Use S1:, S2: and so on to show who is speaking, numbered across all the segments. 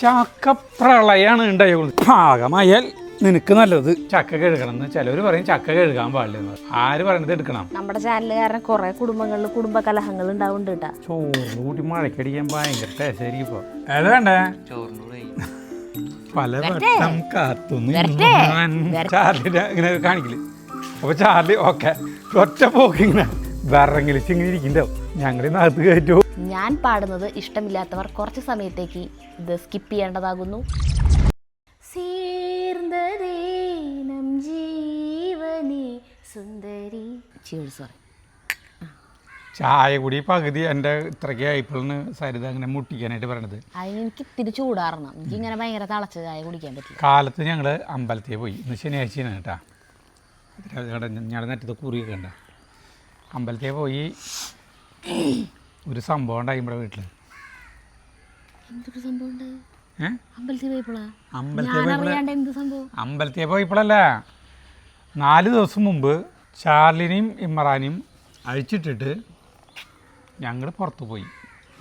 S1: ചക്ക പ്രളയാണ് ഉണ്ടായുള്ളൂ. പാകമായാൽ നിനക്ക് നല്ലത് ചക്ക കഴുകണം എന്ന് ചിലവർ പറയും. ചക്ക കഴുകാൻ പാടില്ലെന്ന് ആര് പറയുന്നത് എടുക്കണം?
S2: നമ്മുടെ ചാനലുകാരൻ കുറെ കുടുംബങ്ങളിൽ കുടുംബ കലഹങ്ങൾ ഉണ്ടാവുന്നുണ്ട് കേട്ടാ.
S1: ചോറിന് കൂട്ടി മഴക്കടിക്കാൻ ഭയങ്കര ടേസ്റ്റായിരിക്കും. ഇപ്പൊ ഏത് വേണ്ടേ? പല വട്ടം കാത്തുനിന്ന് ചാർലിനെ ഇങ്ങനെ കാണിക്കല്. അപ്പൊ ചാർലി ഓക്കെ ഒറ്റ പോക്ക് ഇങ്ങനെ വിറങ്ങിലിച്ച് ഇങ്ങനെ ഇരിക്കണ്ടാവും. ഞങ്ങളിന്ന് അകത്ത് കയറ്റു.
S2: ഞാൻ പാടുന്നത് ഇഷ്ടമില്ലാത്തവർ കുറച്ച് സമയത്തേക്ക് ഇത് സ്കിപ്പ് ചെയ്യേണ്ടതാകുന്നു.
S1: ചായ കൂടി പകുതി എൻ്റെ ഇത്രയ്ക്ക് ആയപ്പോഴാണ് സരിത അങ്ങനെ മുട്ടിക്കാനായിട്ട് പറയണത്.
S2: അതിനെനിക്ക് തിരിച്ചു കൂടാറണം. എനിക്ക് ഇങ്ങനെ ഭയങ്കര തിളച്ച ചായ കുടിക്കാൻ പറ്റില്ല.
S1: കാലത്ത് ഞങ്ങൾ അമ്പലത്തിൽ പോയി. ഇന്ന് ശനിയാഴ്ചയാണ് കേട്ടാ. ഞങ്ങളുടെ നെറ്റത്ത് കുറിയൊക്കെ ഉണ്ട്. അമ്പലത്തിൽ പോയി ഒരു സംഭവം ഉണ്ടായി നമ്മുടെ വീട്ടിൽ. അമ്പലത്തിൽ പോയപ്പോഴല്ല, 4 ദിവസം മുമ്പ് ചാർലിനെയും ഇമ്രാനെയും അഴിച്ചിട്ടിട്ട് ഞങ്ങൾ പുറത്ത് പോയി.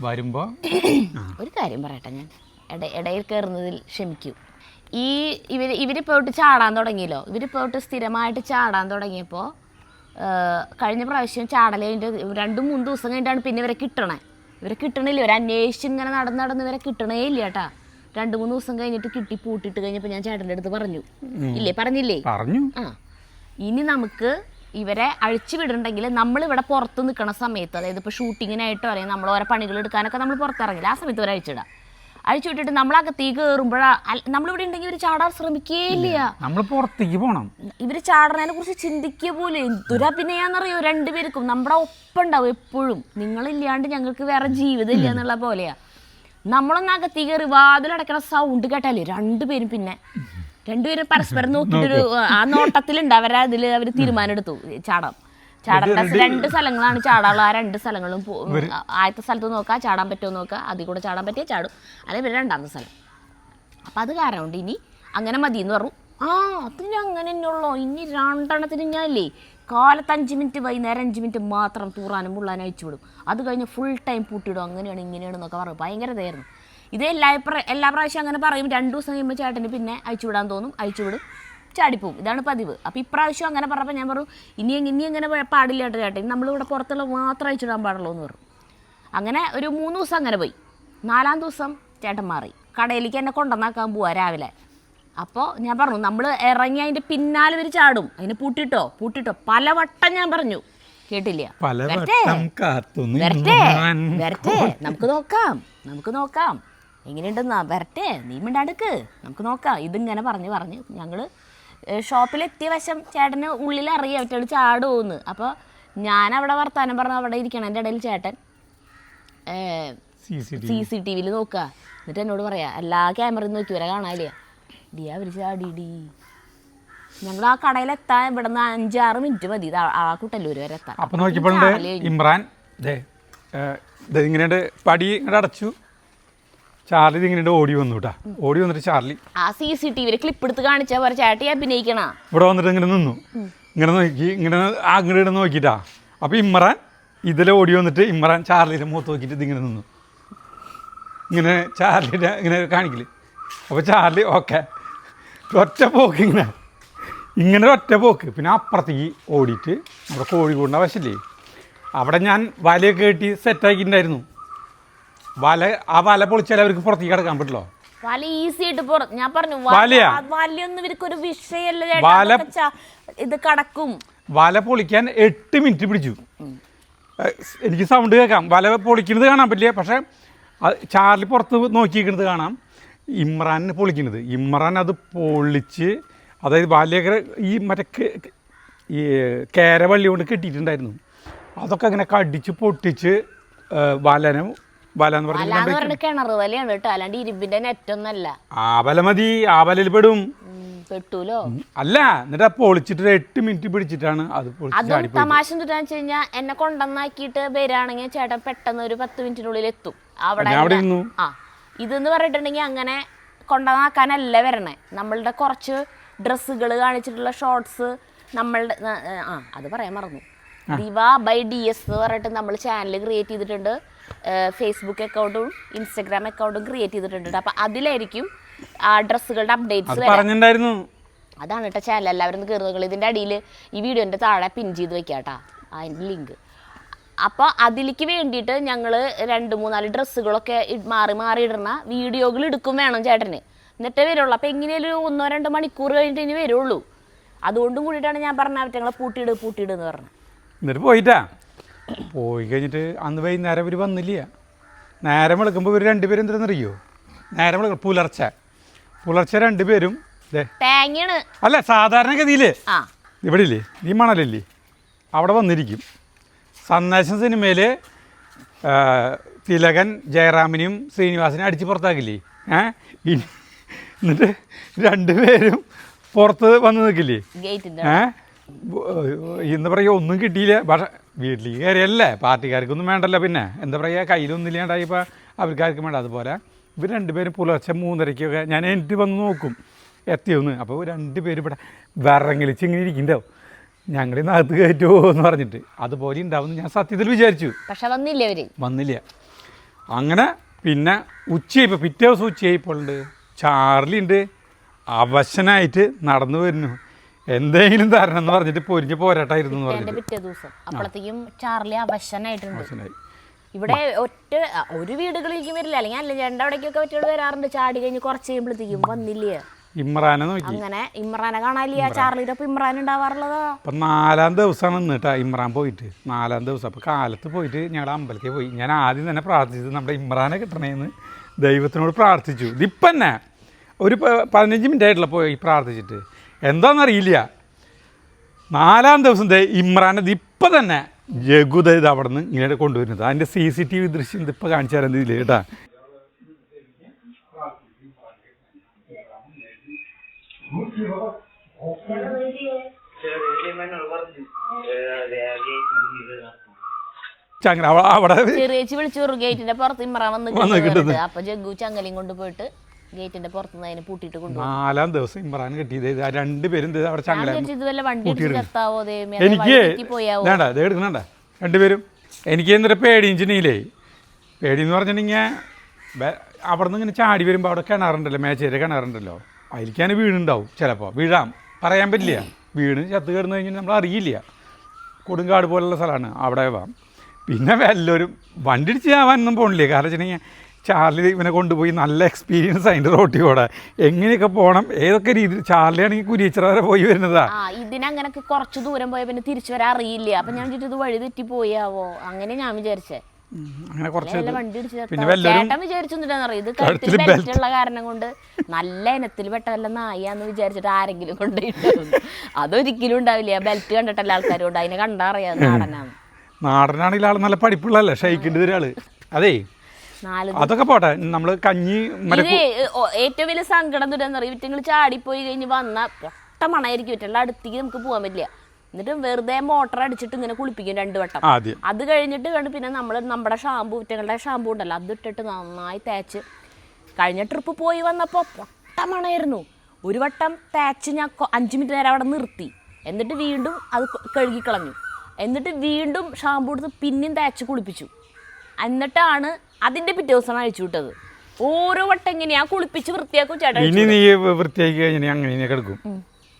S1: വരുമ്പോൾ
S2: ഒരു കാര്യം പറയട്ടെ, ഞാൻ ഇടയിൽ കയറുന്നതിൽ ക്ഷമിക്കൂ. ഇവർ പോയിട്ട് ചാടാൻ തുടങ്ങിയല്ലോ. ഇവർ പോയിട്ട് സ്ഥിരമായിട്ട് ചാടാൻ തുടങ്ങിയപ്പോൾ കഴിഞ്ഞ പ്രാവശ്യം ചാടൽ കഴിഞ്ഞിട്ട് 2-3 ദിവസം കഴിഞ്ഞിട്ടാണ് പിന്നെ ഇവരെ കിട്ടണേ. ഇവരെ കിട്ടണില്ല. ഇവരെ അന്വേഷിച്ച് ഇങ്ങനെ നടന്ന് ഇവരെ കിട്ടണേ ഇല്ല കേട്ടാ. 2-3 ദിവസം കഴിഞ്ഞിട്ട് കിട്ടി പൂട്ടിട്ട് കഴിഞ്ഞപ്പോൾ ഞാൻ ചേട്ടൻ്റെ അടുത്ത് പറഞ്ഞു. ഇല്ലേ, പറഞ്ഞില്ലേ?
S1: പറഞ്ഞു.
S2: ഇനി നമുക്ക് ഇവരെ അഴിച്ചു വിടണ്ടെങ്കിൽ നമ്മളിവിടെ പുറത്ത് നിൽക്കുന്ന സമയത്ത്, അതായത് ഇപ്പോൾ ഷൂട്ടിങ്ങിനായിട്ടോ അല്ലെങ്കിൽ നമ്മൾ ഓരോ പണികൾ എടുക്കാനൊക്കെ നമ്മൾ പുറത്തിറങ്ങില്ല. ആ സമയത്ത് ഇവരെ അഴിച്ചിടാം. അഴിച്ചു വിട്ടിട്ട് നമ്മളകത്തേക്ക് കയറുമ്പോഴാ നമ്മളിവിടെ ഉണ്ടെങ്കിൽ ഇവർ ചാടാൻ ശ്രമിക്കേയില്ല.
S1: നമ്മൾ പുറത്തേക്ക് പോകണം.
S2: ഇവർ ചാടണതിനെ കുറിച്ച് ചിന്തിക്കുക പോലും. എന്തൊരഭിനയാന്നറിയോ രണ്ടുപേർക്കും. നമ്മുടെ ഒപ്പം ഉണ്ടാവും എപ്പോഴും. നിങ്ങളില്ലാണ്ട് ഞങ്ങൾക്ക് വേറെ ജീവിതം ഇല്ല എന്നുള്ള പോലെയാ. നമ്മളൊന്ന് അകത്തേക്ക് കയറി വാതിലടക്കണ സൗണ്ട് കേട്ടാലേ രണ്ടുപേരും പരസ്പരം നോക്കിയിട്ടൊരു ആ നോട്ടത്തിലുണ്ട്. അവർ തീരുമാനം എടുത്തു ചാടാം. ചാടേണ്ട 2 സ്ഥലങ്ങളാണ് ചാടാനുള്ള. ആ 2 സ്ഥലങ്ങളും ആദ്യത്തെ സ്ഥലത്ത് നോക്കുക, ചാടാൻ പറ്റുമോ നോക്കുക. അതിൽ കൂടെ ചാടാൻ പറ്റിയാൽ ചാടും, അല്ലെങ്കിൽ 2ാമത്തെ സ്ഥലം. അപ്പം അത് കാരണം കൊണ്ട് ഇനി അങ്ങനെ മതി എന്ന് പറഞ്ഞു. അതിന് അങ്ങനെ തന്നെയുള്ളൂ. ഇനി 2എണ്ണത്തിന് ഞാനില്ലേ കാലത്ത് 5 മിനിറ്റ്, വൈകുന്നേരം 5 മിനിറ്റ് മാത്രം തൂറാനും മുള്ളാനും അയച്ചു വിടും. അത് കഴിഞ്ഞ് ഫുൾ ടൈം പൂട്ടിയിടും. അങ്ങനെയാണ് ഇങ്ങനെയാണെന്നൊക്കെ പറയും. ഭയങ്കര ഇതായിരുന്നു. ഇത് എല്ലാ പ്രാവശ്യം അങ്ങനെ പറയും. 2 ദിവസം കഴിയുമ്പോൾ ചേട്ടന് പിന്നെ അയച്ചു വിടാൻ തോന്നും. അയച്ചു വിടും, ചാടിപ്പോവും. ഇതാണ് പതിവ്. അപ്പോൾ ഇപ്രാവശ്യം അങ്ങനെ പറഞ്ഞപ്പോൾ ഞാൻ പറഞ്ഞു ഇനി അങ്ങനെ പാടില്ല കേട്ടോ ചേട്ടൻ. നമ്മളിവിടെ പുറത്തുള്ള മാത്രം അയച്ചിടാൻ പാടുള്ളൂ എന്ന് പറഞ്ഞു. അങ്ങനെ ഒരു 3 ദിവസം അങ്ങനെ പോയി. 4ാം ദിവസം ചേട്ടൻ മാറി. കടയിലേക്ക് എന്നെ കൊണ്ടുവന്നാക്കാൻ പോവാ രാവിലെ. അപ്പോൾ ഞാൻ പറഞ്ഞു നമ്മൾ ഇറങ്ങി അതിൻ്റെ പിന്നാലെ ഇവർ ചാടും. അതിന് പൂട്ടിട്ടോ പലവട്ടം ഞാൻ പറഞ്ഞു, കേട്ടില്ല. വരട്ടെ നമുക്ക് നോക്കാം എങ്ങനെയുണ്ടെന്നാ. വരട്ടെ, നീ മിണ്ടാടുക്ക്, നമുക്ക് നോക്കാം. ഇതിങ്ങനെ പറഞ്ഞ് ഞങ്ങൾ ഷോപ്പിലെത്തിയ വശം ചേട്ടന് ഉള്ളിൽ അറിയാം ഒറ്റ ചാടുമെന്ന്. അപ്പോൾ ഞാൻ വർത്താനം പറഞ്ഞ് അവിടെ ഇരിക്കണം. എൻ്റെ ഇടയിൽ ചേട്ടൻ CCTV നോക്കുക. എന്നിട്ട് എന്നോട് പറയാ എല്ലാ ക്യാമറയും നോക്കി വരെ കാണാനില്ല. അവർ ചാടിയിടി. ഞങ്ങൾ ആ കടയിലെത്താൻ ഇവിടെ നിന്ന് 5-6 മിനിറ്റ് മതി ആ കുട്ടല്ലൂർ വരെ എത്താൻ.
S1: അപ്പം നോക്കിയപ്പോഴുണ്ട് ഇമ്രാൻ ഇങ്ങനെ പടി ഇങ്ങോട്ട് അടച്ചു. ചാർലി ഇങ്ങനെ ഓടി വന്നിട്ട് ചാർലി
S2: ആ CCTV ക്ലിപ്പ് എടുത്ത് കാണിച്ചാ പോലെ ചേട്ടി അഭിനയിക്കണ.
S1: ഇവിടെ വന്നിട്ട് ഇങ്ങനെ നിന്നു. ഇങ്ങനെ നോക്കി അങ്ങോട്ട് നോക്കിയിട്ടാ. അപ്പം ഇമ്രാൻ ഓടി വന്നിട്ട് ഇമ്രാൻ ചാർലിയുടെ മുഖത്ത് നോക്കിയിട്ട് ഇതിങ്ങനെ നിന്നു. ഇങ്ങനെ ചാർലിയുടെ ഇങ്ങനെ കാണിക്കല്. അപ്പോൾ ചാർലി ഓക്കെ ഒറ്റ പോക്ക് ഇങ്ങനെ ഒറ്റ പോക്ക്. പിന്നെ അപ്പുറത്തേക്ക് ഓടിയിട്ട് നമ്മുടെ കോഴിക്കോടിൻ്റെ വശല്ലേ, അവിടെ ഞാൻ വലയൊക്കെ കെട്ടി സെറ്റാക്കിയിട്ടുണ്ടായിരുന്നു. വല പൊളിച്ചാൽ അവർക്ക് പുറത്തേക്ക് കിടക്കാൻ പറ്റില്ലോ.
S2: വല ഈസി ആയിട്ട് ഞാൻ പറഞ്ഞു വലയൊന്നും ഇവർക്കൊരു വിഷയല്ല. ഇത് കടക്കും.
S1: വല പൊളിക്കാൻ 8 മിനിറ്റ് പിടിച്ചു. എനിക്ക് സൗണ്ട് കേൾക്കാം. വല പൊളിക്കുന്നത് കാണാൻ പറ്റില്ല. പക്ഷേ ചാർലി പുറത്ത് നോക്കിയിരിക്കുന്നത് കാണാം. ഇമ്രാനെ പൊളിക്കുന്നത്. ഇമ്രാൻ അത് പൊളിച്ച്, അതായത് വലയൊക്കെ ഈ കേരവള്ളി കൊണ്ട് കെട്ടിയിട്ടുണ്ടായിരുന്നു. അതൊക്കെ അങ്ങനെ കടിച്ച് പൊട്ടിച്ച് വല എന്ന് പറഞ്ഞാൽ
S2: കിണറ് വലയാണ് കേട്ടോ, അല്ലാണ്ട് ഇരുമ്പിന്റെ നെറ്റൊന്നല്ല.
S1: ആ വല മതി, ആ വലയിൽ പെടും.
S2: പെട്ടൂലോ?
S1: അല്ല, എന്നിട്ട് പൊളിച്ചിട്ട് 8 മിനിറ്റ് പിടിച്ചിട്ടാണ് അത്.
S2: തമാശ എന്താണെന്ന് വെച്ച് കഴിഞ്ഞാൽ എന്നെ കൊണ്ടുവന്നാക്കിയിട്ട് വരികയാണെങ്കിൽ ചേട്ടൻ പെട്ടെന്ന് ഒരു 10 മിനിറ്റിനുള്ളിൽ എത്തും അവിടെ. ഇതെന്ന് പറഞ്ഞിട്ടുണ്ടെങ്കിൽ അങ്ങനെ കൊണ്ടുവന്നാക്കാനല്ല വരണേ. നമ്മളുടെ കുറച്ച് ഡ്രസ്സുകൾ കാണിച്ചിട്ടുള്ള ഷോർട്സ്, നമ്മളുടെ അത് പറയാൻ മറന്നു. ദിവ ബൈ DS എന്ന് പറഞ്ഞിട്ട് നമ്മൾ ചാനൽ ക്രിയേറ്റ് ചെയ്തിട്ടുണ്ട്. ഫേസ്ബുക്ക് അക്കൗണ്ടും ഇൻസ്റ്റഗ്രാം അക്കൗണ്ടും ക്രിയേറ്റ് ചെയ്തിട്ടുണ്ട്. അപ്പം അതിലായിരിക്കും ആ ഡ്രസ്സുകളുടെ അപ്ഡേറ്റ്സ്
S1: പറഞ്ഞിട്ടുണ്ടായിരുന്നു.
S2: അതാണ് കേട്ടോ ചാനൽ. എല്ലാവരും കയറുന്നത് ഇതിൻ്റെ അടിയിൽ ഈ വീഡിയോൻ്റെ താഴെ പിൻ ചെയ്ത് വെക്കാം കേട്ടോ അതിൻ്റെ ലിങ്ക്. അപ്പോൾ അതിലേക്ക് വേണ്ടിയിട്ട് ഞങ്ങൾ 2-3-4 ഡ്രസ്സുകളൊക്കെ മാറി മാറി ഇടുന്ന വീഡിയോകൾ എടുക്കും വേണം ചേട്ടന്, എന്നിട്ടേ വരുള്ളൂ. അപ്പോൾ എങ്ങനെയൊരു 1-2 മണിക്കൂർ കഴിഞ്ഞിട്ട് ഇനി വരുള്ളൂ. അതുകൊണ്ടും കൂടിയിട്ടാണ് ഞാൻ പറഞ്ഞ അവറ്റങ്ങളെ പൂട്ടിയിട് എന്ന് പറഞ്ഞു.
S1: എന്നിട്ട് പോയി കഴിഞ്ഞിട്ട് അന്ന് വൈകുന്നേരം ഇവർ വന്നില്ല. നേരം വെളുക്കുമ്പോൾ ഇവർ 2 പേരും എന്തിനെന്നറിയോ, നേരം വെളുക്കും പുലർച്ചെ 2 പേരും
S2: തേങ്ങയാണ്
S1: അല്ല സാധാരണഗതിയിൽ ഇവിടെ ഇല്ലേ ഈ മണലല്ലേ അവിടെ വന്നിരിക്കും. സന്ദേശം സിനിമയിൽ തിലകൻ ജയറാമിനെയും ശ്രീനിവാസിനെയും അടിച്ച് പുറത്താക്കില്ലേ, എന്നിട്ട് 2 പേരും പുറത്ത് വന്ന് നിൽക്കില്ലേ, എന്താ പറയുക ഒന്നും കിട്ടിയില്ല. പക്ഷേ വീട്ടിലേക്ക് കയറിയല്ലേ, പാർട്ടിക്കാർക്കൊന്നും വേണ്ടല്ലോ, പിന്നെ എന്താ പറയുക കയ്യിലൊന്നുമില്ലാണ്ടായിപ്പോൾ അവർക്കാർക്കും വേണ്ട. അതുപോലെ ഇവർ 2 പേരും പുലർച്ചെ 3:30 ഞാൻ എനിക്ക് വന്ന് നോക്കും എത്തിയൊന്ന്. അപ്പോൾ 2 പേരും ഇവിടെ വിറങ്ങലിച്ച് ഇങ്ങനെ ഇരിക്കുന്നുണ്ടാവും, ഞങ്ങളിന്ന് അകത്ത് കയറ്റുമോ എന്ന് പറഞ്ഞിട്ട്. അതുപോലെ ഉണ്ടാവും ഞാൻ സത്യത്തിൽ വിചാരിച്ചു.
S2: പക്ഷെ വന്നില്ല.
S1: അങ്ങനെ പിന്നെ ഉച്ചയായിപ്പോൾ പിറ്റേ ദിവസം ഉച്ചയായിപ്പോളുണ്ട് ചാർലി ഉണ്ട് അവശനായിട്ട് നടന്നു വരുന്നു. എന്തെങ്കിലും തരണം എന്ന് പറഞ്ഞിട്ട് പൊരിഞ്ഞ് പോരാട്ടായിരുന്നു എന്ന് പറഞ്ഞിട്ട്
S2: പിറ്റേ ദിവസം അപ്പോഴത്തേക്കും ചാർലി അവശനായിട്ടുണ്ട്. ഇവിടെ ഒരു വീടുകളിലേക്കും വരില്ല, അല്ലെങ്കിൽ രണ്ടവിടേക്കൊക്കെ ഒറ്റ വരാറുണ്ട്. ചാടി കഴിഞ്ഞ് കുറച്ച് കഴിയുമ്പോഴത്തേക്കും വന്നില്ല.
S1: ഇമ്രാനെ നോക്കി,
S2: അങ്ങനെ ഇമ്രാനെ കാണാനില്ല. ചാർലിയുടെ ഒപ്പം ഇമ്രാൻ ഉണ്ടാവാറുള്ളതാ.
S1: അപ്പം 4-ാം ദിവസമാണ് നിന്നിട്ടാ ഇമ്രാൻ പോയിട്ട്. 4-ാം ദിവസം അപ്പോൾ കാലത്ത് പോയിട്ട് ഞങ്ങളുടെ അമ്പലത്തിൽ പോയി. ഞാൻ ആദ്യം തന്നെ പ്രാർത്ഥിച്ചത് നമ്മുടെ ഇമ്രാനെ കിട്ടണേന്ന് ദൈവത്തിനോട് പ്രാർത്ഥിച്ചു. ഇതിപ്പം തന്നെ ഒരു 15 മിനിറ്റ് ആയിട്ടുള്ള പോയി പ്രാർത്ഥിച്ചിട്ട്. എന്താണെന്നറിയില്ല 4-ാം ദിവസം ഇമ്രാനെ ഇപ്പം തന്നെ ജഗുദ ഇത് അവിടെ നിന്ന് ഇങ്ങനെ കൊണ്ടുവരുന്നത്. അതിൻ്റെ CCTV ദൃശ്യം ഇതിപ്പോൾ കാണിച്ചു തരാൻ ഇതിൽ കേട്ടാ. അവിടെ
S2: വിളിച്ചു ഗേറ്റിന്റെ പുറത്ത് ഇമ്രാൻ വന്ന് അപ്പൊ ജഗ്ഗു ചങ്ങലയും കൊണ്ട് പോയിട്ട് ഗേറ്റിന്റെ പുറത്തുനിന്ന് അതിനെ പൂട്ടിയിട്ട് കൊണ്ടുപോകും.
S1: 4-ാം ദിവസം ഇമ്രാൻ കിട്ടിയത് 2 പേരും അവിടെ ചങ്ങല
S2: വണ്ടി
S1: എനിക്ക് വേണ്ട ഇത് എടുക്കണണ്ട 2 പേരും. എനിക്ക് എന്നിട്ട് പേടിച്ചില്ലേ, പേടിയെന്ന് പറഞ്ഞിട്ടുണ്ടെങ്കിൽ അവിടെ നിന്ന് ഇങ്ങനെ ചാടി വരുമ്പോൾ അവിടെ കിണറുണ്ടല്ലോ, മേച്ചേരി കിണറുണ്ടല്ലോ, അതിലേക്കാണ് വീടുണ്ടാവും. ചിലപ്പോൾ വീഴാം, പറയാൻ പറ്റില്ല. വീണ് ചത്ത് കിടന്നു കഴിഞ്ഞാൽ നമ്മൾ അറിയില്ല. കൊടുങ്കാട് പോലുള്ള സ്ഥലമാണ് അവിടെ. പിന്നെ വല്ലവരും വണ്ടി ഇടിച്ച് ആവാനൊന്നും പോകണില്ലേ, കാരണം വെച്ചിട്ടുണ്ടെങ്കിൽ ചാർലി ഇവനെ കൊണ്ടുപോയി നല്ല എക്സ്പീരിയൻസ് അതിൻ്റെ റോട്ടിൽ കൂടെ എങ്ങനെയൊക്കെ പോകണം ഏതൊക്കെ രീതിയിൽ. ചാർലി ആണെങ്കിൽ കുരിയച്ചിറ വരെ പോയി വരുന്നതാ.
S2: ഇതിനങ്ങനൊക്കെ കുറച്ച് ദൂരം പോയ പിന്നെ തിരിച്ചു വരാൻ അറിയില്ല. അപ്പം ഞാൻ ഇത് വഴി തെറ്റി പോയാവോ അങ്ങനെ ഞാൻ വിചാരിച്ചേ.
S1: അങ്ങനെ കുറച്ച്
S2: പിന്നെ ചേട്ടൻ വിചാരിച്ചൊന്നിട്ടാന്നറിയാം ഇത് കഴുത്തിൽ ബെൽറ്റുള്ള കാരണം കൊണ്ട് നല്ല ഇനത്തിൽ പെട്ട വല്ല നായാന്ന് വിചാരിച്ചിട്ട് ആരെങ്കിലും കൊണ്ടുപോയിട്ട് അതൊരിക്കലും ഉണ്ടാവില്ല. ബെൽറ്റ് കണ്ടിട്ടല്ല ആൾക്കാർ കൊണ്ട് അതിനെ കണ്ടാ അറിയാം
S1: നാടനാണെങ്കിൽ ആൾ നല്ല പഠിപ്പുള്ളല്ലേ ഷെയ്ക്കിൻ്റെ ഒരാള്. അതേ അതൊക്കെ പോട്ടെ, നമ്മള് കഞ്ഞി
S2: ഏറ്റവും വലിയ സങ്കടം ദുരന്തറിയാം. ഇവറ്റങ്ങൾ ചാടിപ്പോയി കഴിഞ്ഞ് വന്ന പൊട്ട മണായിരിക്കും. ഇവറ്റുള്ള അടുത്തേക്ക് നമുക്ക് പോകാൻ പറ്റില്ല. എന്നിട്ട് വെറുതെ മോട്ടർ അടിച്ചിട്ട് ഇങ്ങനെ കുളിപ്പിക്കും 2 വട്ടം. അത് കഴിഞ്ഞിട്ട് കണ്ട് പിന്നെ നമ്മൾ നമ്മുടെ ഷാമ്പു ഇവറ്റങ്ങളുടെ ഷാമ്പു ഉണ്ടല്ലോ അതിട്ടിട്ട് നന്നായി തേച്ച്. കഴിഞ്ഞ ട്രിപ്പ് പോയി വന്നപ്പോൾ പൊട്ട മണമായിരുന്നു. ഒരു വട്ടം തേച്ച് ഞാൻ 5 മിനിറ്റ് നേരം അവിടെ നിർത്തി. എന്നിട്ട് വീണ്ടും അത് കഴുകിക്കളഞ്ഞു. എന്നിട്ട് വീണ്ടും ഷാമ്പു എടുത്ത് പിന്നെയും തേച്ച് കുളിപ്പിച്ചു. എന്നിട്ടാണ് അതിൻ്റെ പിറ്റേ ദിവസം അഴിച്ചു വിട്ടത്. ഓരോ വട്ടം എങ്ങനെയാ കുളിപ്പിച്ച് വൃത്തിയാക്കും ചേട്ടാ.
S1: ഇനി നീ വൃത്തിയാക്കി കഴിഞ്ഞാൽ അങ്ങനെ കിടക്കും.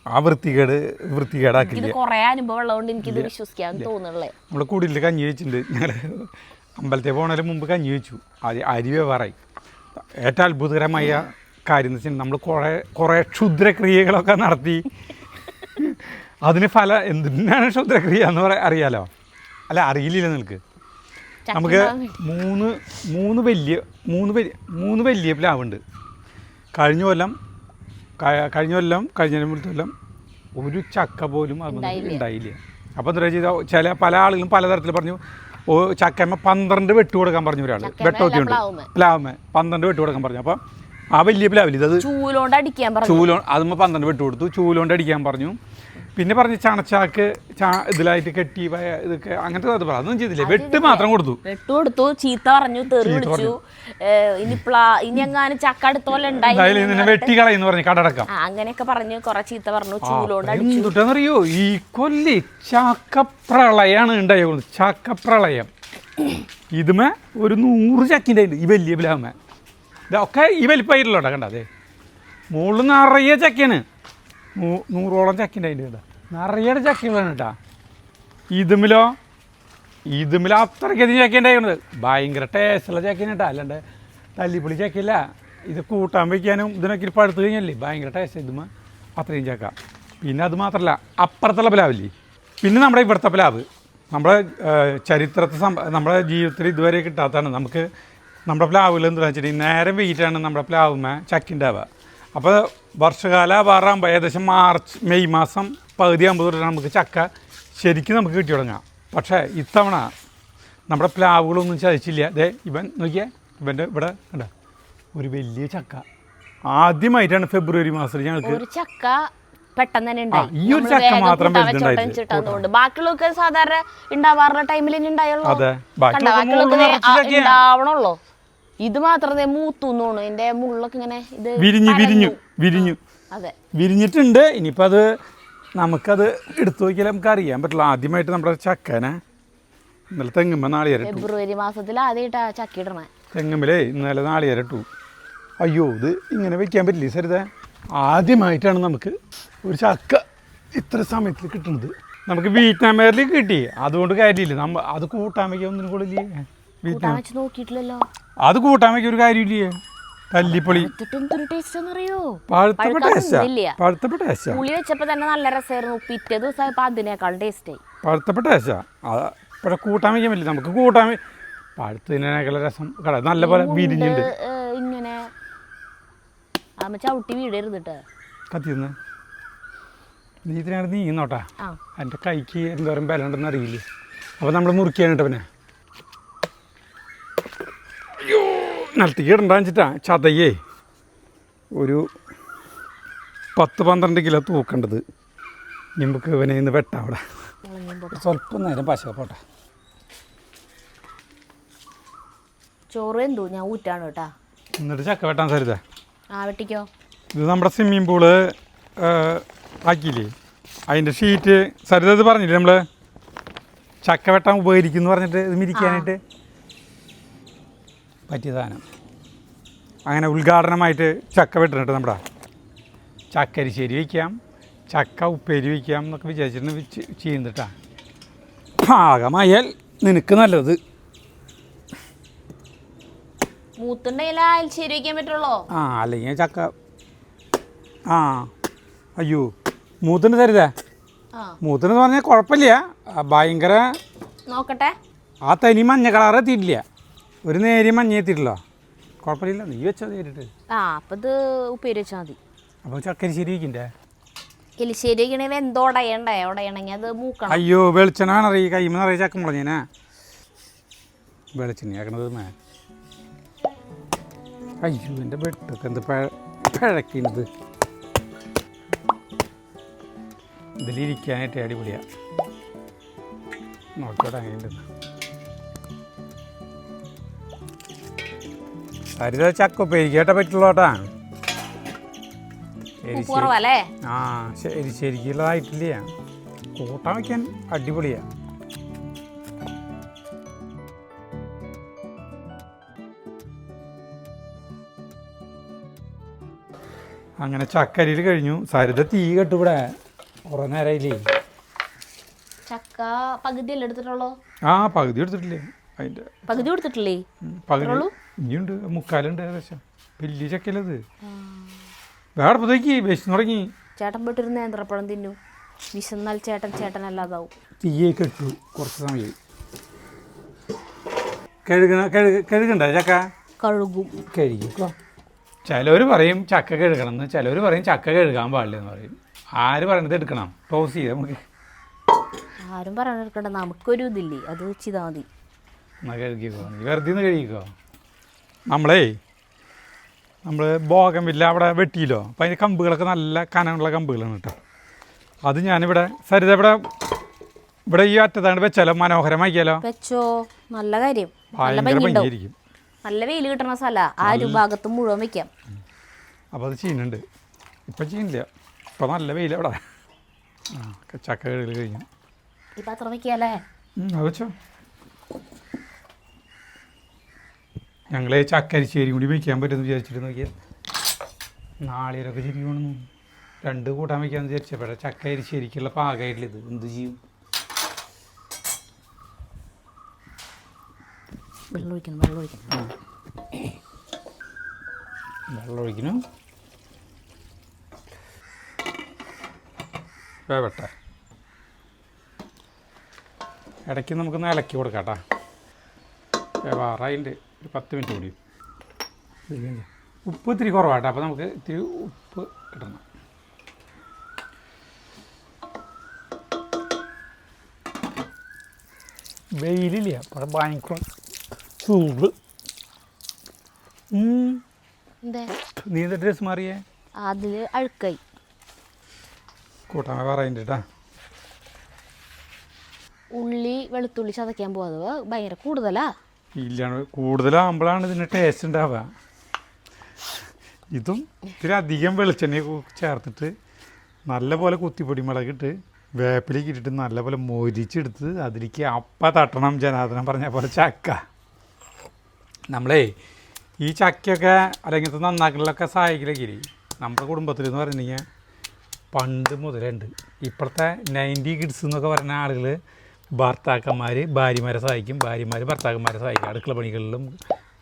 S1: ആ വൃത്തികേടാക്കില്ല.
S2: ഇത് കുറേ അനുഭവം ഉള്ളതുകൊണ്ട് എനിക്കിത് വിശ്വസിക്കാൻ തോന്നുന്നുള്ളേ.
S1: നമ്മൾ കൂടുതൽ കഞ്ഞി വെച്ചിട്ടുണ്ട്. ഞങ്ങൾ അമ്പലത്തിൽ പോകുന്നതിന് മുമ്പ് കഞ്ഞി വെച്ചു. അരി വേവാറായി. ഏറ്റവും അത്ഭുതകരമായ കാര്യം എന്ന് വെച്ചാൽ നമ്മൾ കുറേ ക്ഷുദ്രക്രിയകളൊക്കെ നടത്തി. അതിന് എന്തിനാണ് ക്ഷുദ്രക്രിയ എന്ന് അറിയാലോ? അല്ല അറിയില്ല നിനക്ക്. നമുക്ക് മൂന്ന് വലിയ പ്ലാവുണ്ട്. കഴിഞ്ഞ കൊല്ലം കഴിഞ്ഞ കൊല്ലം ഒരു ചക്ക പോലും ഉണ്ടായില്ല. അപ്പോൾ എന്താ ചെയ്താൽ പല ആളുകളും പലതരത്തിൽ പറഞ്ഞു. ചക്കമ്മ 12 വെട്ട് കൊടുക്കാൻ പറഞ്ഞു. ഒരാൾ വെട്ടോത്തിയുണ്ട് പ്ലാവുമ്മ 12 വെട്ട് കൊടുക്കാൻ പറഞ്ഞു. അപ്പോൾ ആ വലിയ പ്ലാവില്ല ഇത് അതുമ്പോൾ 12 വെട്ട് കൊടുത്തു. ചൂലോണ്ട് അടിക്കാൻ പറഞ്ഞു. പിന്നെ പറഞ്ഞ് ചണച്ചാക്ക് ഇതിലായിട്ട് കെട്ടി ഇതൊക്കെ അങ്ങനത്തെ അത് അതൊന്നും ചെയ്തില്ലേ, വെട്ട് മാത്രം കൊടുത്തു.
S2: വെട്ടു കൊടുത്തു, ചീത്ത പറഞ്ഞു, തെറി വിളിച്ചു. ഇനി എങ്ങാനും ചക്ക അടുത്തോലെ
S1: ഉണ്ടായി വെട്ടി കളയെന്ന് പറഞ്ഞു കടടക്കം
S2: അങ്ങനെയൊക്കെ പറഞ്ഞു, കൊറേ ചീത്ത പറഞ്ഞു, ചൂലോണ്ട് അടിച്ചു.
S1: എന്തുട്ടാന്നറിയോ, ഈ കൊല്ലി ചക്കപ്രളയാണ് ഉണ്ടായത്. ചക്കപ്രളയം ഇതുമേ ഒരു 100 ചക്കിൻ്റെ ഉണ്ട്. ഈ വലിയ പ്ലാവുമേ ഇതൊക്കെ ഈ വലിപ്പമായിട്ടുള്ളൂട്ടോ. കണ്ട അതെ മുകളിൽ നിറയെ ചക്കയാണ്. 100ഓളം ചക്കിൻ്റെ അതിൻ്റെ കേട്ടോ, നിറയെ ചക്കകളാണ് കേട്ടോ. ഇതുമിലോ അത്രയ്ക്കധികം ചക്ക ഉണ്ടായിരുന്നത്. ഭയങ്കര ടേസ്റ്റുള്ള ചക്കയാണ് കേട്ടോ, അല്ലാണ്ട് തല്ലിപ്പൊളി ചക്കയില്ല. ഇത് കൂട്ടാൻ വയ്ക്കാനും ഇതിനൊക്കെ പഴുത്ത് കഴിഞ്ഞല്ലേ ഭയങ്കര ടേസ്റ്റ്. ഇതുമ അത്രയും ചക്ക. പിന്നെ അത് മാത്രമല്ല അപ്പുറത്തുള്ള പ്ലാവില്ലേ, പിന്നെ നമ്മുടെ ഇവിടുത്തെ പ്ലാവ് നമ്മുടെ ചരിത്രത്തെ നമ്മുടെ ജീവിതത്തിൽ ഇതുവരെ കിട്ടാത്തതാണ്. നമുക്ക് നമ്മുടെ പ്ലാവുകൾ എന്താണെന്ന് വെച്ചിട്ടുണ്ടെങ്കിൽ നേരം വെയിറ്റാണ് നമ്മുടെ പ്ലാവുമ്മ ചക്കിണ്ടാവുക. അപ്പോൾ വർഷകാല ആവാറാകുമ്പോൾ ഏകദേശം മെയ് മാസം പകുതി ആകുമ്പോൾ തൊട്ട് നമുക്ക് ചക്ക ശരിക്കും നമുക്ക് കിട്ടി തുടങ്ങാം. പക്ഷേ ഇത്തവണ നമ്മുടെ പ്ലാവുകളൊന്നും ചതിച്ചില്ല. അതെ ഇവൻ നോക്കിയാൽ ഇവൻ്റെ ഇവിടെ കണ്ട ഒരു വലിയ ചക്ക ആദ്യമായിട്ടാണ് ഫെബ്രുവരി മാസത്തിൽ ഞങ്ങൾക്ക്
S2: ഒരു ചക്ക പെട്ടെന്ന് തന്നെ ഉണ്ടായി.
S1: ഈ ഒരു ചക്ക മാത്രം
S2: ബാക്കിയുള്ളൊക്കെ സാധാരണ ഉണ്ടാവാറുള്ള ടൈമിൽ ഉണ്ടായുള്ളൂ, ഉണ്ടാവണുള്ളൂ. ഇത് മാത്രമേ മൂത്തുന്നോണു, ഇതിന്റെ മുള്ളൊക്കെ ഇങ്ങനെ ഇത്
S1: വിരിഞ്ഞു.
S2: അതെ
S1: വിരിഞ്ഞിട്ടുണ്ട്. ഇനിയിപ്പോൾ അത് നമുക്കത് എടുത്തു നോക്കിയാൽ നമുക്ക് അറിയാൻ പറ്റില്ല. ആദ്യമായിട്ട് നമ്മുടെ ചക്കനെ ഇന്നലെ തെങ്ങുമ്പോൾ നാളികേരം
S2: ഫെബ്രുവരി മാസത്തിൽ ആദ്യമായിട്ടാ ചക്ക ഇടണേ.
S1: തെങ്ങുമ്പിലേ ഇന്നലെ നാളികേരം ഇട്ടു. അയ്യോ ഇത് ഇങ്ങനെ വെക്കാൻ പറ്റില്ല സരിത. ആദ്യമായിട്ടാണ് നമുക്ക് ഒരു ചക്ക ഇത്ര സമയത്തിൽ കിട്ടുന്നത്. നമുക്ക് വീറ്റാമേറിൽ കിട്ടി, അതുകൊണ്ട് കാര്യമില്ല. അത് കൂട്ടാൻ വയ്ക്കാൻ ഒന്നിനും കൂടില്ലേ,
S2: നോക്കിയിട്ടില്ലല്ലോ.
S1: അത് കൂട്ടാൻ വയ്ക്കാൻ ഒരു കാര്യമില്ലേ. തല്ലിപ്പൊളി പഴുത്തപ്പെട്ട ടേസ്റ്റാ.
S2: പുളി വെച്ചപ്പോ തന്നെ നല്ല രസമായിരുന്നു. പിറ്റേ ദിവസം അതിനേക്കാൾ ടേസ്റ്റ് ആയി.
S1: പഴുത്തപ്പെട്ട ടേസ്റ്റാ. പക്ഷെ കൂട്ടാൻ വയ്ക്കാൻ പറ്റില്ല. നമുക്ക് കൂട്ടാൻ പഴുത്തതിനേക്കാളുള്ള രസം നല്ല പോലെ വിരിഞ്ഞുണ്ട്.
S2: ഇങ്ങനെ ചവിട്ടി വീടരുതിട്ട്
S1: കത്തിന്ന് നീ ഇതിനാണ് നീങ്ങുന്നോട്ടാ. എൻ്റെ കൈക്ക് എന്തോരം ബലം ഉണ്ടെന്ന് അറിയില്ലേ. അപ്പോൾ നമ്മൾ മുറിക്കാനിട്ട് പിന്നെ അയ്യോ നിലത്തേക്ക് ഇടണ്ടാന്ന് വെച്ചിട്ടാ. ചതയേ ഒരു 10-12 കിലോ തൂക്കേണ്ടത്. നമുക്ക് ഇവനെ ഇന്ന് വെട്ടാം. അവിടെ സ്വല്പം നേരം പശ പോട്ടെ.
S2: ചോറ് എന്തോ ഞാൻ ഊറ്റാണ് കേട്ടാ.
S1: എന്നിട്ട് ചക്ക വെട്ടാൻ സരിത.
S2: വെട്ടിക്കോ.
S1: ഇത് നമ്മുടെ സ്വിമ്മിംഗ് പൂള് ആക്കിയില്ലേ, അതിൻ്റെ ഷീറ്റ് സരിത ഇത് പറഞ്ഞില്ലേ നമ്മൾ ചക്ക വെട്ടാൻ ഉപകരിക്കും എന്ന് പറഞ്ഞിട്ട് ഇത് മിരിക്കാനായിട്ട് പറ്റിയ സാധനം. അങ്ങനെ ഉദ്ഘാടനമായിട്ട് ചക്ക വെട്ടുന്നുണ്ട്. നമ്മുടെ ചക്കരിശ്ശേരി വയ്ക്കാം, ചക്ക ഉപ്പേരി വയ്ക്കാം എന്നൊക്കെ വിചാരിച്ചിട്ട് ചെയ്യുന്നിട്ടാ. പാകമായാൽ നിനക്ക് നല്ലത്.
S2: മൂത്തുണ്ടെങ്കിൽ വയ്ക്കാൻ പറ്റുള്ളൂ.
S1: അല്ലെങ്കിൽ ചക്ക അയ്യോ മൂത്തുണ്ട് തരുതേ. മൂത്തെന്ന് പറഞ്ഞാൽ കുഴപ്പമില്ല, ഭയങ്കര
S2: നോക്കട്ടെ.
S1: ആ തനി മഞ്ഞ കളർ എത്തിയിട്ടില്ല, ഒരു നേരിയ മഞ്ഞ എത്തിയിട്ടില്ല. കുഴപ്പമില്ല, നീ വെച്ചാൽ നേരിട്ട്.
S2: അപ്പം ഇത് ഉപ്പേരി വെച്ചാൽ മതി.
S1: അപ്പോൾ ചക്കരിശ്ശേരി വയ്ക്കണ്ടേ?
S2: എലിശ്ശേരി വയ്ക്കണേ എന്തോ ഉടയണമെങ്കിൽ അത് മൂക്കണം.
S1: അയ്യോ വെളിച്ചെണ്ണ അറിയ കൈമ നിറയെ ചക്ക മുളഞ്ഞേനാ. വെളിച്ചെണ്ണ ആക്കണത് മേ. അയ്യോ എൻ്റെ വെട്ടൊക്കെ എന്ത് പിഴക്കുന്നത്. ഇതിലിരിക്കാനായിട്ട് അടിപൊളിയാണ്. നോക്കട്ടെ അങ്ങനെ സരിത ചക്ക ഉപ്പേരിക്കേട്ട പറ്റുള്ളൂട്ടാ. ശരിക്കുള്ളതായിട്ടില്ല, കൂട്ടാൻ വയ്ക്കാൻ അടിപൊളിയാ. അങ്ങനെ ചക്കരിയിൽ കഴിഞ്ഞു. സരിത തീ കെട്ടിവിടെ കുറെ നേരമായില്ലേ.
S2: ചക്ക പകുതിയല്ലേ എടുത്തിട്ടുള്ളൂ?
S1: പകുതി എടുത്തിട്ടില്ലേ. അതിൻ്റെ
S2: പകുതി കൊടുത്തിട്ടില്ലേ?
S1: പകുതി ഇനിയുണ്ട്, മുക്കാലുണ്ട് ഏകദേശം. വലിയ ചക്കയിലത് വേറെ പുതയ്ക്ക് വിശന്ന് തുടങ്ങി.
S2: ചേട്ടൻ പോയിട്ടൊരു നേന്ത്രപ്പഴം തിന്നു. വിശന്നാൽ ചേട്ടനല്ലാതാവും.
S1: തീയൊക്കെ ഇട്ടു കുറച്ച് സമയം. കഴുകണ്ട ചക്ക? കഴുകിക്കോ. ചിലവർ പറയും ചക്ക കഴുകണം എന്ന്, ചിലവർ പറയും ചക്ക കഴുകാൻ പാടില്ല എന്ന് പറയും. ആര് പറയണത് എടുക്കണം? ടോസ് ചെയ്ത് നമുക്ക്.
S2: ആരും പറയണത് എടുക്കണ്ട, നമുക്കൊരു ഇതില്ലേ, അത് ചെയ്താൽ മതി.
S1: എന്നാൽ കഴുകിക്കോ, നീ വെറുതെ നിന്ന് കഴുകിക്കോ. നമ്മൾ ബോഗൻവില്ല അവിടെ വെട്ടിയില്ലോ. അപ്പോൾ അതിൻ്റെ കമ്പുകളൊക്കെ നല്ല കനമുള്ള കമ്പുകളാണ് കേട്ടോ. അത് ഞാനിവിടെ സരിത ഇവിടെ ഈ അറ്റത്താണ് വെച്ചാലോ, മനോഹരമാക്കിയാലോ?
S2: വെച്ചോ, നല്ല കാര്യം.
S1: ഭയങ്കര ഭംഗിയായിരിക്കും.
S2: നല്ല വെയിൽ കിട്ടണ സ്ഥല, ആ ഒരു ഭാഗത്ത് മുഴുവൻ വെക്കാം.
S1: അപ്പോൾ അത് ചെയ്യുന്നുണ്ട്. ഇപ്പം ചെയ്യുന്നില്ല, ഇപ്പം നല്ല വെയിൽ അവിടെ. ചക്ക കഴുകൽ കഴിഞ്ഞു.
S2: ഈ പാത്രം വെക്കാല്ലേ?
S1: അത് വെച്ചോ. ഞങ്ങൾ ചക്കരിശ്ശേരി കൂടി വയ്ക്കാൻ പറ്റുമെന്ന് വിചാരിച്ചിട്ട് നോക്കിയാൽ നാളികേരമൊക്കെ ശരിക്കും 2 കൂട്ടാൻ വയ്ക്കാമെന്ന് വിചാരിച്ചപ്പോഴേ ചക്കരിശ്ശേരിക്കുള്ള പാകമായിട്ടില്ല. ഇത് എന്ത് ചെയ്യും?
S2: വെള്ളം ഒഴിക്കണം.
S1: വേവട്ടെ. ഇടയ്ക്ക് നമുക്കൊന്ന് ഇളക്കി കൊടുക്കാം കേട്ടോ. വേവാറായിട്ടുണ്ട്. ഒരു 10 മിനിറ്റ് കൂടി. ഉപ്പ് ഇത്തിരി കുറവാട്ടോ, അപ്പോൾ നമുക്ക് ഇത്തിരി ഉപ്പ് ഇടണം. വെയിലില്ല, അപ്പോൾ ഭയങ്കര ചൂട്. നീ എന്താ ഡ്രസ് മാറിയേ?
S2: അതിൽ അഴുക്കായി.
S1: കൂട്ടാൻ വേവാറായിട്ടുണ്ട് കേട്ടോ.
S2: ഉള്ളി വെളുത്തുള്ളി ചതയ്ക്കാൻ പോവാത് ഭയങ്കര കൂടുതലാ.
S1: ഇല്ലാണ്, കൂടുതലാകുമ്പോഴാണ് ഇതിന് ടേസ്റ്റ് ഉണ്ടാവുക. ഇതും ഇത്തിരി അധികം വെളിച്ചെണ്ണ ചേർത്തിട്ട് നല്ലപോലെ കുത്തിപ്പൊടി മുളകിട്ട് വേപ്പിലേക്ക് ഇട്ടിട്ട് നല്ലപോലെ മൊരിച്ചെടുത്ത് അതിലേക്ക് തട്ടണം. ജനാർദ്ദനം പറഞ്ഞ പോലെ ചക്ക. നമ്മളേ ഈ ചക്കയൊക്കെ അല്ലെങ്കിൽ നന്നാക്കലൊക്കെ സഹായിക്കലൊക്കെ നമ്മുടെ കുടുംബത്തിൽ എന്ന് പറഞ്ഞിട്ടുണ്ടെങ്കിൽ പണ്ട് മുതലുണ്ട്. ഇപ്പോഴത്തെ 90 കിഡ്സ് എന്നൊക്കെ പറയുന്ന ആളുകൾ ഭർത്താക്കന്മാർ ഭാര്യമാരെ സഹായിക്കും, ഭാര്യമാർ ഭർത്താക്കന്മാരെ സഹായിക്കും. അടുക്കള പണികളിലും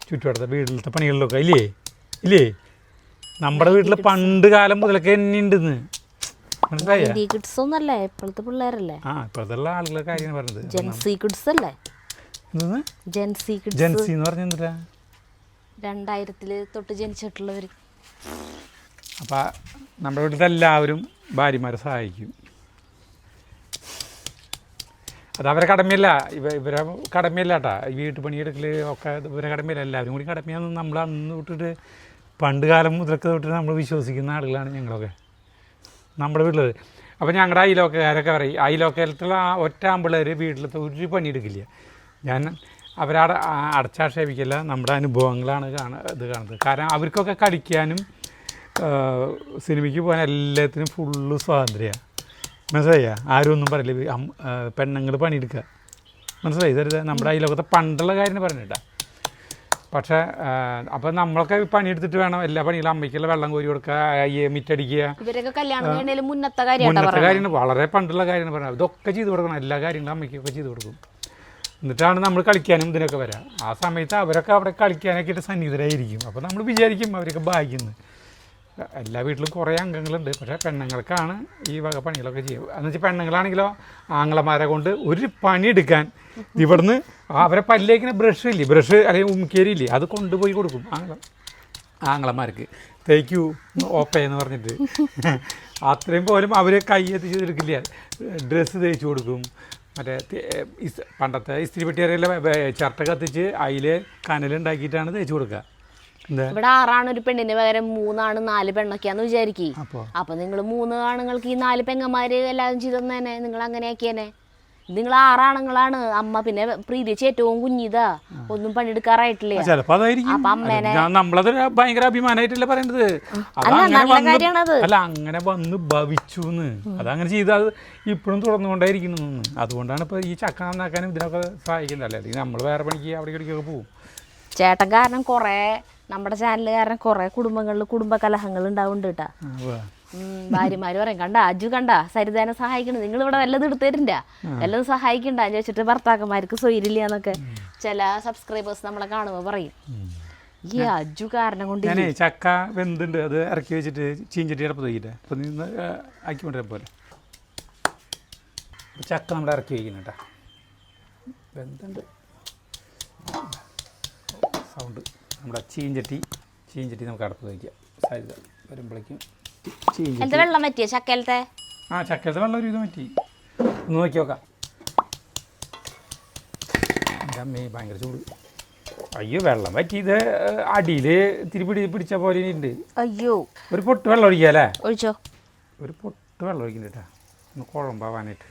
S1: ചുറ്റുവട്ടത്തെ വീട്ടിലത്തെ പണികളിലൊക്കെ ഇല്ലേ? നമ്മുടെ വീട്ടിൽ പണ്ട് കാലം മുതലൊക്കെ എന്നെ ഉണ്ടെന്ന് മനസ്സിലായോ?
S2: ഇപ്പോഴത്തെ പിള്ളേരല്ലേ?
S1: ഇപ്പോഴത്തെ ആളുകളെ കാര്യം പറഞ്ഞത്
S2: ജെൻസി കിഡ്സ് അല്ലേ?
S1: ജെൻസി എന്ന് പറഞ്ഞാ
S2: 2000 തൊട്ട് ജനിച്ചിട്ടുള്ളവർ.
S1: അപ്പം നമ്മുടെ വീട്ടിലത്തെ എല്ലാവരും ഭാര്യമാരെ സഹായിക്കും. അത് അവരെ കടമയല്ല, ഇവരെ കടമയല്ല കേട്ടാ. ഈ വീട്ടുപണിയെടുക്കൽ ഒക്കെ ഇവരെ കടമയല്ല, എല്ലാവരും കൂടി കടമയാന്ന് നമ്മൾ അന്ന് തൊട്ടിട്ട് പണ്ട് കാലം മുതലൊക്കെ തൊട്ടിട്ട് നമ്മൾ വിശ്വസിക്കുന്ന ആളുകളാണ് ഞങ്ങളൊക്കെ നമ്മുടെ വീട്ടിൽ. അപ്പോൾ ഞങ്ങളുടെ അയലോക്കാരൊക്കെ പറയും, അയലോക്കത്തിലുള്ള ഒറ്റ ആമ്പിള്ളേർ വീട്ടിലത്തെ ഒരു പണിയെടുക്കില്ല. ഞാൻ അവരെ അടച്ചാക്ഷേപിക്കില്ല, നമ്മുടെ അനുഭവങ്ങളാണ് ഇത് കാണുന്നത്. കാരണം അവർക്കൊക്കെ കളിക്കാനും സിനിമയ്ക്ക് പോകാൻ എല്ലാത്തിനും ഫുള്ള് സ്വാതന്ത്ര്യമാണ്. മനസ്സിലായ? ആരും ഒന്നും പറയില്ല. പെണ്ണുങ്ങൾ പണിയെടുക്കുക. മനസ്സിലായി? ഇതരുത് നമ്മുടെ അയലോക്കത്തെ പണ്ടുള്ള കാര്യം പറഞ്ഞിട്ടാ. പക്ഷേ അപ്പം നമ്മളൊക്കെ പണിയെടുത്തിട്ട് വേണം എല്ലാ പണികളും. അമ്മയ്ക്കുള്ള വെള്ളം കോരി കൊടുക്കുക, മിറ്റടിക്കുക.
S2: മുന്നത്തെ
S1: കാര്യമാണ്, വളരെ പണ്ടുള്ള കാര്യമാണ് പറഞ്ഞത്. ഇതൊക്കെ ചെയ്ത് കൊടുക്കണം, എല്ലാ കാര്യങ്ങളും അമ്മയ്ക്കൊക്കെ ചെയ്ത് കൊടുക്കും. എന്നിട്ടാണ് നമ്മൾ കളിക്കാനും ഇതിനൊക്കെ വരാം. ആ സമയത്ത് അവരൊക്കെ അവിടെ കളിക്കാനൊക്കെ ആയിട്ട് സന്നിധരായിരിക്കും. അപ്പോൾ നമ്മൾ വിചാരിക്കും അവരൊക്കെ ഭാഗ്യമെന്ന്. എല്ലാ വീട്ടിലും കുറേ അംഗങ്ങളുണ്ട്, പക്ഷേ പെണ്ണുങ്ങൾക്കാണ് ഈ വക പണികളൊക്കെ ചെയ്യുക. എന്ന് വെച്ചാൽ പെണ്ണുങ്ങളാണെങ്കിലോ ആങ്ങളമാരെ കൊണ്ട് ഒരു പണിയെടുക്കാൻ ഇവിടുന്ന് അവരെ പല്ലേക്കുന്ന ബ്രഷ് അല്ലെങ്കിൽ ഉമ്മിക്കേരി ഇല്ലേ, അത് കൊണ്ടുപോയി കൊടുക്കും ആങ്ങളമാർക്ക്. തേക്കൂ ഓപ്പേ എന്ന് പറഞ്ഞിട്ട് അത്രയും പോലും അവർ കൈ എത്തിച്ച് എടുക്കില്ല. ഡ്രസ്സ് തേച്ച് കൊടുക്കും. മറ്റേ പണ്ടത്തെ ഇസ്തിരി പെട്ടിയറിയില്ല, ചിരട്ട കത്തിച്ച് അതിൽ കനലുണ്ടാക്കിയിട്ടാണ് തേച്ച് കൊടുക്കുക.
S2: ഇവിടെ 6 ആണ് ഒരു പെണ്ണിന് പകരം 3 ആണ് 4 പെണ്ണൊക്കെയാന്ന് വിചാരിക്കും. അപ്പൊ നിങ്ങൾ 3 ആണുങ്ങൾക്ക് ഈ 4 പെങ്ങന്മാര് എല്ലാവരും ചെയ്തേനെ, നിങ്ങൾ അങ്ങനെ ആക്കിയേനെ. നിങ്ങൾ 6 ആണുങ്ങളാണ്. അമ്മ പിന്നെ പ്രീതിച്ച് ഏറ്റവും കുഞ്ഞിതാ, ഒന്നും പണിയെടുക്കാറായിട്ടില്ല. അപ്പൊ അമ്മേനെ
S1: നമ്മളത് ഭയങ്കര അഭിമാനമായിട്ടല്ലേ പറയേണ്ടത്.
S2: അല്ല
S1: അങ്ങനെ വന്ന് ഭവിച്ചുന്ന് അതങ്ങനെ ചെയ്താൽ ഇപ്പോഴും തുടർന്നുകൊണ്ടേയിരിക്കുന്നു. അതുകൊണ്ടാണ് ഇപ്പൊ ഈ ചക്ക നന്നാക്കാനും ഇതിനൊക്കെ സഹായിക്കുന്നത്. അല്ലെങ്കിൽ നമ്മൾ വേറെ പണിക്ക് അവിടേക്കൊക്കെ പോകും.
S2: ചേട്ടൻ കാരണം കുറേ, നമ്മുടെ ചാനൽ കാരണം കുറേ കുടുംബങ്ങളിൽ കുടുംബകലഹങ്ങൾ ഉണ്ടാവുന്നുണ്ട് കേട്ടാ. ഭാര്യമാര് പറയും, കണ്ട അജു കണ്ട സരിതേനെ സഹായിക്കണം, നിങ്ങൾ ഇവിടെ വല്ലതും എടുത്തരില്ല, വല്ലതും സഹായിക്കണ്ട ചോദിച്ചിട്ട് ഭർത്താക്കന്മാർക്ക് സ്വൈരില്ല എന്നൊക്കെ ചില സബ്സ്ക്രൈബേഴ്സ് നമ്മളെ കാണുമ്പോൾ പറയും. ഈ അജു കാരണം കൊണ്ട്
S1: ഞാനേ ചക്ക വെന്തുണ്ട്, അത് ഇറക്കി വെച്ചിട്ട് ചീഞ്ചട്ടി ഇടപ്പ് തയ്ക്കിട്ടെ. അപ്പം നിന്ന് ആക്കിക്കൊണ്ടിരാൻ പോലെ ചക്ക നമ്മുടെ ഇറക്കി വയ്ക്കുന്നു കേട്ടോ. വെന്തുണ്ട് സൗണ്ട്. നമ്മുടെ ചീഞ്ചട്ടി നമുക്ക് അടുപ്പ് വയ്ക്കാം. സരിത വരുമ്പോഴേക്കും
S2: വെള്ളം പറ്റിയ ചക്കലത്തെ
S1: ചക്കലത്തെ വെള്ളം ഒരു ഇത് പറ്റി. ഒന്ന് നോക്കി നോക്കാം. എൻ്റെ അമ്മേ ഭയങ്കര ചൂട്. അയ്യോ വെള്ളം പറ്റി. ഇത് അടിയിൽ ഇത്തിരി പിടിച്ച പോലെ ഉണ്ട്.
S2: അയ്യോ
S1: ഒരു പൊട്ട് വെള്ളം ഒഴിക്കുക അല്ലേ?
S2: ഒഴിച്ചോ.
S1: ഒരു പൊട്ട് വെള്ളം ഒഴിക്കുന്നുണ്ട് കേട്ടോ. ഒന്ന് കുഴമ്പാവാനായിട്ട്.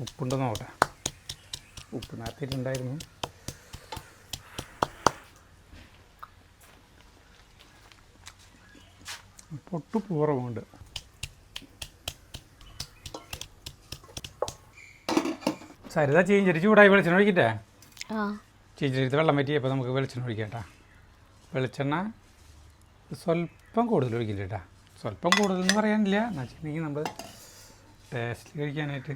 S1: ഉപ്പുണ്ട് നോക്കട്ടെ. ഉപ്പ് നേരത്തിട്ടുണ്ടായിരുന്നു. പൊട്ടുപ്പ് കുറവുണ്ട്. സരിത ചീഞ്ചരി ചൂടായി വെളിച്ചെണ്ണ ഒഴിക്കട്ടെ. ചീഞ്ചരിത്ത് വെള്ളം പറ്റിയപ്പോൾ നമുക്ക് വെളിച്ചെണ്ണ ഒഴിക്കാം കേട്ടോ. വെളിച്ചെണ്ണ സ്വല്പം കൂടുതൽ ഒഴിക്കില്ല കേട്ടോ. സ്വല്പം കൂടുതലെന്ന് പറയാനില്ല, എന്ന് വെച്ചിട്ടുണ്ടെങ്കിൽ നമ്മൾ ടേസ്റ്റ് കഴിക്കാനായിട്ട്.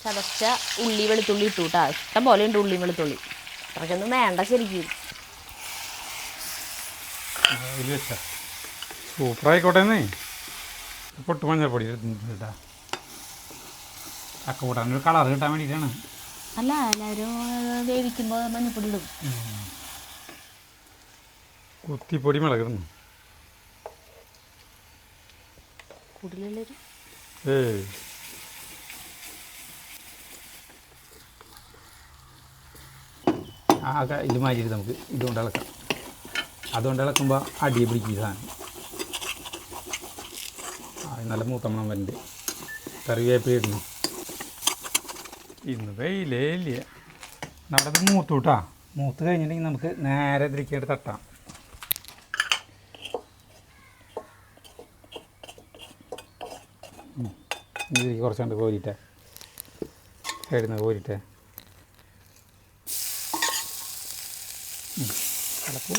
S2: ചതച്ച ഉള്ളി വെളുത്തുള്ളി ഇട്ടു കേട്ടോ. ഇഷ്ടം പോലെ ഉണ്ട് ഉള്ളി വെളുത്തുള്ളി. അത്രയ്ക്കൊന്നും വേണ്ട ശരിക്കും.
S1: അതിൽ വെച്ചാൽ സൂപ്പറായിക്കോട്ടെന്നേ. പൊട്ട് മഞ്ഞൾപ്പൊടി കേട്ടാ. ചക്ക കൂട്ടാനൊരു കളർ കിട്ടാൻ വേണ്ടിയിട്ടാണ്.
S2: അല്ല, എല്ലാവരും വേവിക്കുമ്പോൾ മഞ്ഞൾപ്പൊടി ഇടും.
S1: കുത്തിപ്പൊടി മിളകിടുന്നു.
S2: കൂടുതലൊരു
S1: ആകെ ഇത് മാറ്റിയിട്ട് നമുക്ക് ഇതുകൊണ്ട് ഇളക്കാം. അതുകൊണ്ട് ഇളക്കുമ്പോൾ അടി പിടിക്കും സാധനം. നല്ല മൂത്തമ്മണം വരണ്ട്. കറിവേപ്പില ഇടുന്നു. ഇന്ന് വെയിലേ ഇല്ല. നമ്മുടെ മൂത്തു കേട്ടാ. മൂത്ത് കഴിഞ്ഞിട്ടുണ്ടെങ്കിൽ നമുക്ക് നേരെ ഇതിലേക്കായിട്ട് തട്ടാം. ഇതിലേക്ക് കുറച്ചുകൊണ്ട് കോരിട്ടെ, സൈഡിൽ നിന്ന് കോരിട്ടെ ഇളക്കൂ.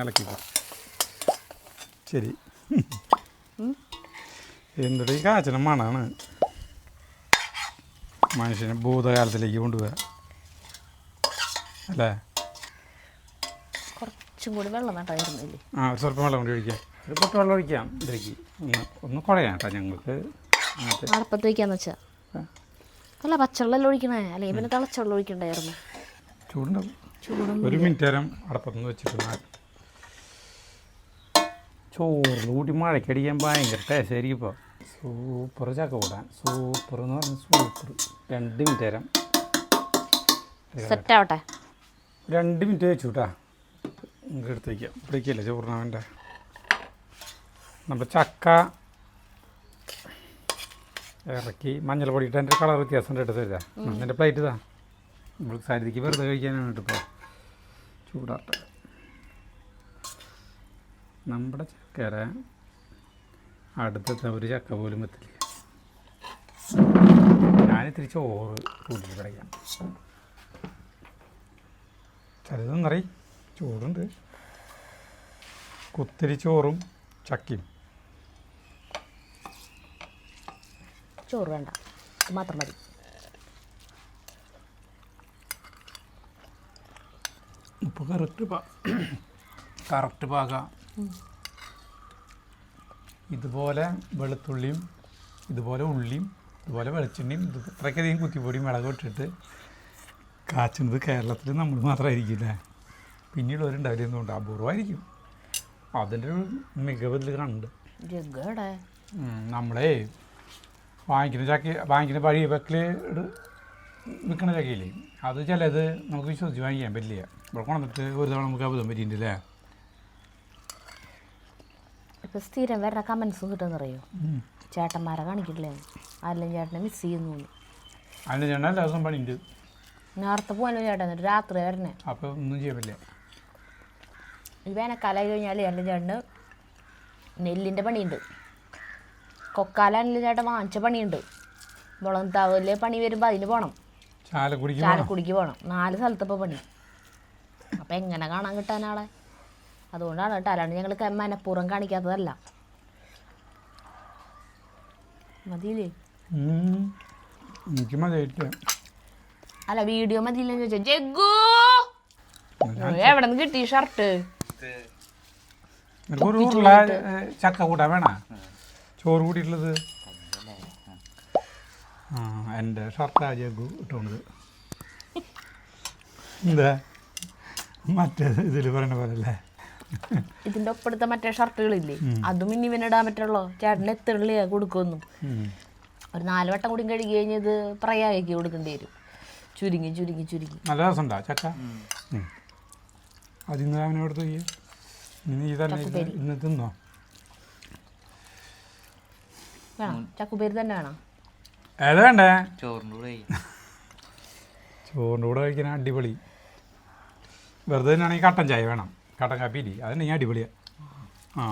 S1: ഇളക്കിക്കോ. ശരി. എന്തൊരു കാച്ചന മണാണ്. മനുഷ്യനെ ഭൂതകാലത്തിലേക്ക് കൊണ്ടുപോവുക അല്ലേ.
S2: കുറച്ചും കൂടി വെള്ളം വേണ്ടായിരുന്നില്ലേ?
S1: സ്വല്പം വെള്ളം കൂടി ഒഴിക്കാം. ഒരു പൊട്ട് വെള്ളം ഒഴിക്കാം ഇതിലേക്ക്. ഒന്ന് കുഴയാം കേട്ടോ ഞങ്ങൾക്ക്.
S2: അടുപ്പത്ത് വയ്ക്കാന്ന് വെച്ചാൽ അല്ല, പച്ചവെള്ളം ഒഴിക്കണേ. അല്ലെങ്കിൽ പിന്നെ തിളച്ചവെള്ളം ഒഴിക്കണ്ടായിരുന്നു.
S1: ചൂടുണ്ടാവും. ഒരു മിനിറ്റ് നേരം അടുപ്പത്തുനിന്ന് വെച്ചിട്ട് ചോറിൽ കൂട്ടി മഴക്കടിക്കാൻ ഭയങ്കര ടേസ്റ്റ് ആയിരിക്കും. ഇപ്പോൾ സൂപ്പർ ചക്ക കൂട്ടാൻ. സൂപ്പർ എന്ന് പറഞ്ഞാൽ സൂപ്പർ. 2 മിനിറ്റ് നേരം
S2: സെറ്റാവട്ടെ.
S1: 2 മിനിറ്റ് വെച്ചു കേട്ടാ. നമുക്ക് എടുത്ത് വയ്ക്കാം. ഇവിടേക്കല്ലേ ചോറിനാവേണ്ട. നമ്മുടെ ചക്ക ഇറക്കി മഞ്ഞൾ പൊടിയിട്ട് എൻ്റെ കളർ വ്യത്യാസം എടുത്ത് തരാ. എൻ്റെ പ്ലേറ്റ് ഇതാ. നമ്മൾക്ക് സരിതയ്ക്ക് വെറുതെ കഴിക്കാനാണ് ഇപ്പോൾ ചൂടാട്ടെ. നമ്മുടെ ചക്കര അടുത്തത്തെ ഒരു ചക്ക പോലും എത്തില്ല. ഞാനിത്തിരി ചോറ് കൂട്ടി പറയാം. ചിലതെന്നറിയും ചൂടുണ്ട്. കുത്തിരി ചോറും ചക്കയും.
S2: ചോറ് വേണ്ട, മാത്രം മതി.
S1: ഉപ്പ് കറക്റ്റ് പാകം. ഇതുപോലെ വെളുത്തുള്ളിയും ഇതുപോലെ ഉള്ളിയും ഇതുപോലെ വെളിച്ചെണ്ണയും ഇത്രയ്ക്കധികം കുത്തിപ്പൊടിയും മുളകും ഇട്ടിട്ട് കാച്ചുന്നത് കേരളത്തിൽ നമ്മൾ മാത്രമായിരിക്കില്ലേ. പിന്നീടുള്ളവരുണ്ടാവില്ല എന്നുകൊണ്ട് അപൂർവമായിരിക്കും. അതിൻ്റെ ഒരു മികവ് ഇതിൽ കണ്ട്. നമ്മളെ വാങ്ങിക്കുന്ന വഴി വെക്കൽ വിൽക്കണ ചക്കയില്ലേ, അത് ചിലത് നമുക്ക് വിശ്വസിച്ച് വാങ്ങിക്കാൻ പറ്റില്ല. ഇവിടെ കൊണ്ടിട്ട് ഒരു തവണ നമുക്ക് അബദ്ധം പറ്റിയിട്ടില്ലേ.
S2: ഇപ്പം സ്ഥിരം വരണ കമൻസ് കിട്ടുമെന്നറിയോ? ചേട്ടന്മാരെ കാണിക്കില്ലേ, ആരെല്ലാം ചേട്ടനെ മിസ് ചെയ്യുന്നു.
S1: അതിൻ്റെ ചേട്ടൻ എല്ലാ ദിവസം പണിയുണ്ട്.
S2: നേരത്തെ പോകാനോ ചേട്ടൻ, എന്നിട്ട് രാത്രി വരണേ.
S1: അപ്പോൾ ഒന്നും ചെയ്യാൻ പറ്റില്ല.
S2: ഈ വേനൽക്കാലമായി കഴിഞ്ഞാൽ എൻ്റെ ചേട്ടന് നെല്ലിൻ്റെ പണിയുണ്ട്. കൊക്കാലാണെങ്കിൽ ചേട്ടൻ വാങ്ങിച്ച പണിയുണ്ട്. മുളക് താവല് പണി വരുമ്പോൾ അതിന് പോകണം. ചാലക്കുടിക്ക് പോകണം. 4 സ്ഥലത്തിപ്പോൾ പണി. അപ്പം എങ്ങനെ കാണാൻ കിട്ടാനാളെ? അതുകൊണ്ടാണ് കേട്ടോ. അല്ലാണ്ട് ഞങ്ങൾ മനഃപൂർവ്വം കാണിക്കാത്തതല്ല. മതിയില്ലേ?
S1: എനിക്ക് മതിയായിട്ട്.
S2: അല്ല, വീഡിയോ മതിയില്ലെന്ന് ചോദിച്ചാൽ ജഗ്ഗു എവിടെ നിന്ന് കിട്ടി ഷർട്ട്?
S1: ചക്ക കൂട്ടാൻ വേണ ചോറ് കൂട്ടിയിട്ടുള്ളത്. എൻ്റെ ഷർട്ടാ ജഗ്ഗു ഇട്ടുകൊണ്ടത്. എന്താ മറ്റേ ഇതിൽ പറയണ പോലെ അല്ലേ?
S2: ഇതിൻ്റെ ഒപ്പെടുത്ത മറ്റേ ഷർട്ടുകളില്ലേ, അതും ഇനി ഇവനിടാൻ പറ്റുള്ളൂ. ചേട്ടന് എത്തുള്ളിയാ കൊടുക്കുമെന്നും. ഒരു 4 വട്ടം കൂടി കഴുകി കഴിഞ്ഞത് പ്രയാഗിക്ക് കൊടുക്കേണ്ടി വരും. ചുരുങ്ങി ചുരുങ്ങി ചുരുങ്ങി.
S1: നല്ല രസമുണ്ടാ ചക്ക. അതിന്ന് അവനോട് നീ തന്നെ ഇന്ന് തിന്നോ?
S2: വേണം ചക്കുപേര് തന്നെ വേണം.
S1: ഏതാ വേണ്ടേ?
S3: ചോറിൻ്റെ
S1: കൂടെ കഴിക്കാൻ അടിപൊളി. വെറുതെ തന്നെയാണെങ്കിൽ കട്ടൻ ചായ വേണം, കട്ടൻ കാപ്പിയില്ലേ, അതുണ്ടെങ്കിൽ അടിപൊളിയാണ്.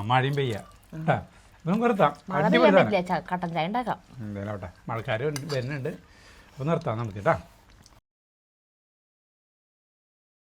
S1: മഴയും പെയ്യാ കേട്ടാ. അപ്പം നിർത്താം. അടിപൊളി
S2: കട്ടൻ ചായ ഉണ്ടാക്കാം.
S1: എന്തായാലും ആവട്ടെ, മഴക്കാർ വരുന്നുണ്ട്. അപ്പോൾ നിർത്താം നമുക്ക് കേട്ടാ.